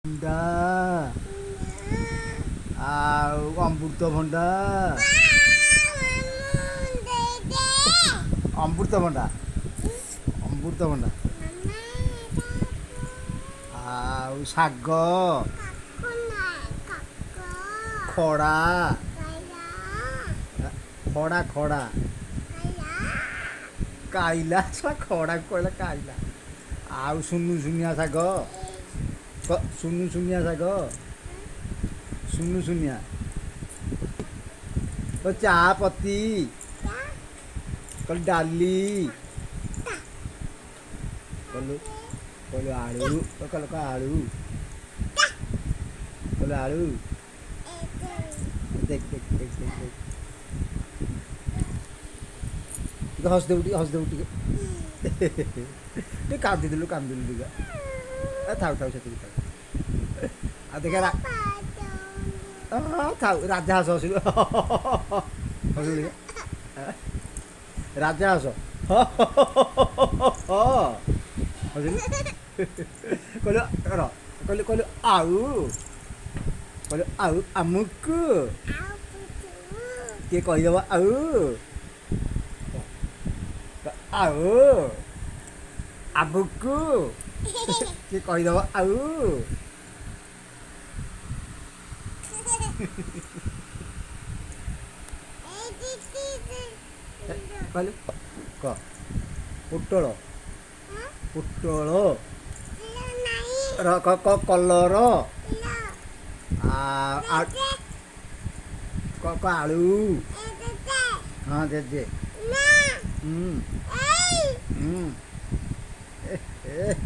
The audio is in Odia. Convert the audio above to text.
ଭଣ୍ଡା ଆଉ ଅମୃତଭଣ୍ଡା ଅମୃତଭଣ୍ଡା ଅମୃତଭଣ୍ଡା ଆଉ ଶାଗ ଖଡ଼ା ଖଡ଼ା ଖଡ଼ା କାଇଲା ଖଡ଼ାକୁ କହିଲା କାଇଲା ଆଉ ସୁନୁ ସୁନିଆ ଶାଗ ସୁନୁ ସୁନିଆ ଶାଗ ସୁନୁ ସୁନିଆ ଚା ପତି କହିଲି ଡାଲି କହିଲୁ କହିଲୁ ଆଳୁ କହିଲ ଆଳୁ କହିଲୁ ଆଳୁ देख देख देख देख देख ଟିକେ ହସିଦେବୁ ଟିକେ ଟିକେ କାନ୍ଦିଦେଲୁ ଟିକେ ଥାଉ ଥାଉ ସେତିକି ଥାଉ ଆଉ ଦେଖ ଥାଉ ରାଜା ହସ ହସିଲୁ ହସିଲୁ ଟିକେ ରାଜା ହସ ହସିଲୁ କହିଲୁ କହିଲୁ କହିଲୁ କହିଲୁ ଆଉ ଆମକୁ କିଏ କହିଦେବ ଆଉ ଆମକୁ କିଏ କହିଦେବ କହିଲୁ କହ ପୋଟଳ ପୋଟଳ କଲର ଆଳୁ ହଁ ଦେ